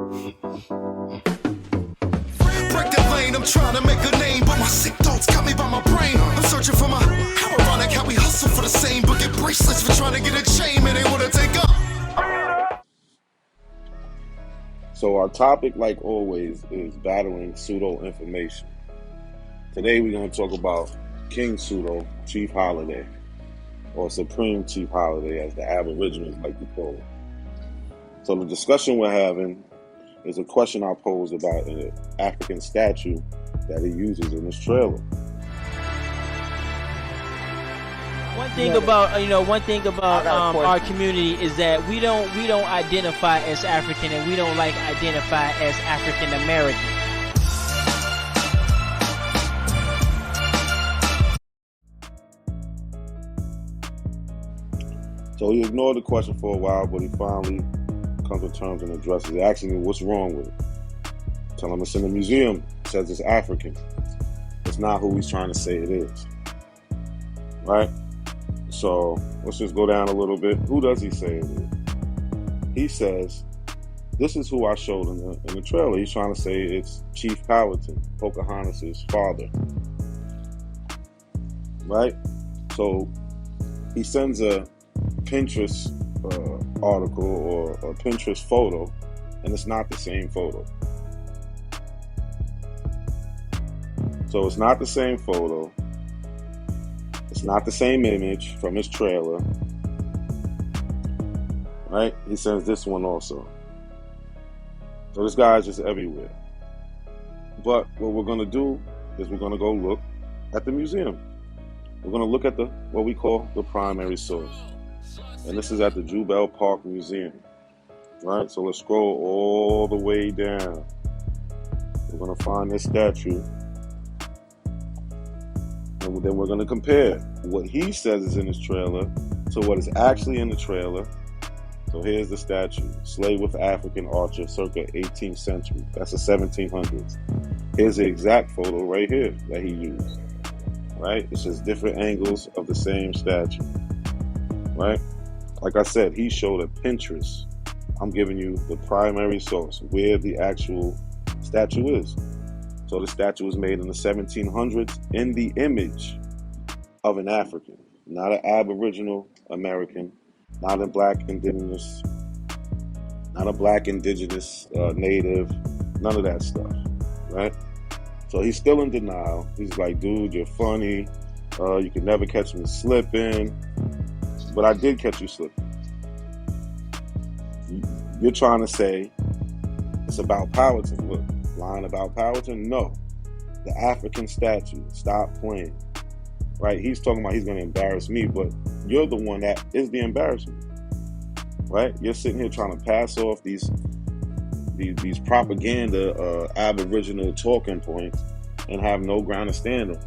Break the lane, I'm trying to make a name, but my sick thoughts got me by my brain. I'm searching for my, how ironic how we hustle for the same, but get bracelets for trying to get a chain, and they wanna take up. So our topic, like always, is battling pseudo information. Today we're going to talk about King Pseudo, Chief Holiday, or Supreme Chief Holiday, as the Aboriginals like to call it. So the discussion we're having is a question I posed about an African statue that he uses in his trailer. One thing about our community is that we don't identify as African, and we don't like identify as African American. So he ignored the question for a while, but he finally comes to terms and addresses it, asking me what's wrong with it. Tell him it's in the museum. It says it's African. It's not who he's trying to say it is. Right? So let's just go down a little bit. Who does he say it is? He says, this is who I showed in the trailer. He's trying to say it's Chief Powhatan, Pocahontas' father. Right? So he sends a Pinterest article or a Pinterest photo, and it's not the same photo. So it's not the same photo. It's not the same image from his trailer. Right? He sends this one also. So this guy is just everywhere. But what we're going to do is we're going to go look at the museum. We're going to look at what we call the primary source. And this is at the Jubel Park Museum. Right? So let's scroll all the way down. We're going to find this statue. And then we're going to compare what he says is in his trailer to what is actually in the trailer. So here's the statue. Slave with African archer, circa 18th century. That's the 1700s. Here's the exact photo right here that he used. Right? It's just different angles of the same statue. Right? Like I said, he showed a Pinterest. I'm giving you the primary source, where the actual statue is. So the statue was made in the 1700s in the image of an African, not an Aboriginal American, not a black indigenous, native, none of that stuff, right? So he's still in denial. He's like, dude, you're funny. You can never catch me slipping. But I did catch you slipping. You're trying to say it's about Powhatan. Look, lying about Powhatan? No. The African statue. Stop playing. Right? He's talking about he's going to embarrass me, but you're the one that is the embarrassment. Right? You're sitting here trying to pass off these propaganda Aboriginal talking points and have no ground to stand on.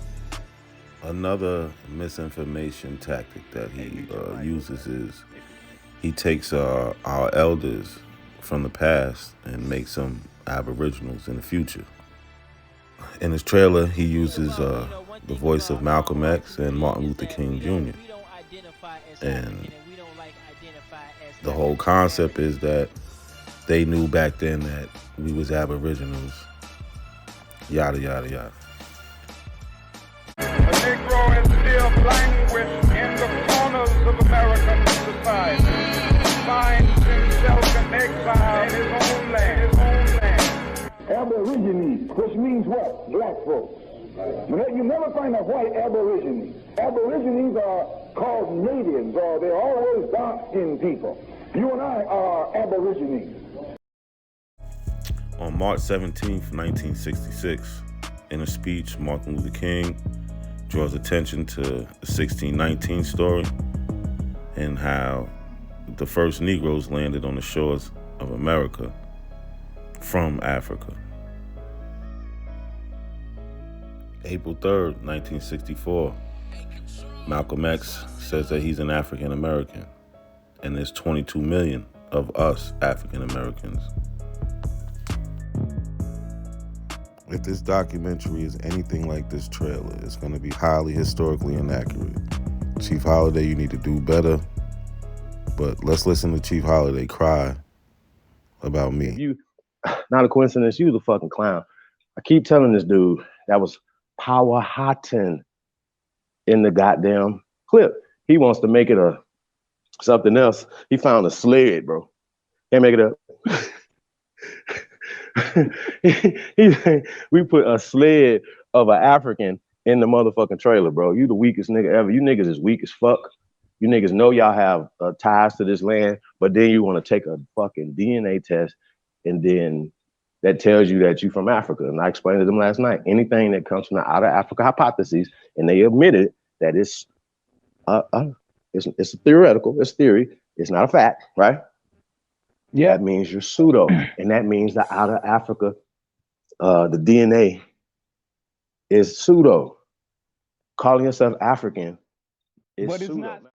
Another misinformation tactic that he uses is he takes our elders from the past and makes them Aboriginals in the future. In his trailer, he uses the voice of Malcom X and Martin Luther King Jr. And the whole concept is that they knew back then that we was Aboriginals, yada, yada, yada. A Negro is still languished in the corners of American society. Finds himself in exile in his own land. Aborigines, which means what? Black folks. You never find a white aborigine. Aborigines are called natives, or they're always dark-skinned people. You and I are aborigines. On March 17th, 1966, in a speech, Martin Luther King draws attention to the 1619 story and how the first Negroes landed on the shores of America from Africa. April 3rd, 1964, Malcom X says that he's an African American, and there's 22 million of us African Americans. If this documentary is anything like this trailer, it's going to be highly historically inaccurate. Chief Holiday, you need to do better. But let's listen to Chief Holiday cry about me. not a coincidence. You was a fucking clown. I keep telling this dude that was Power Hotton in the goddamn clip. He wants to make it a something else. He found a sled, bro. Can't make it up. We put a sled of an African in the motherfucking trailer, bro. You the weakest nigga ever. You niggas is weak as fuck. You niggas know y'all have ties to this land, but then you want to take a fucking DNA test, and then that tells you that you from Africa. And I explained to them last night, anything that comes from the out of Africa hypotheses, and they admitted that it's theoretical, it's theory, it's not a fact, right? Yeah, that means you're pseudo, and that means that out of Africa, the DNA is pseudo. Calling yourself African is pseudo.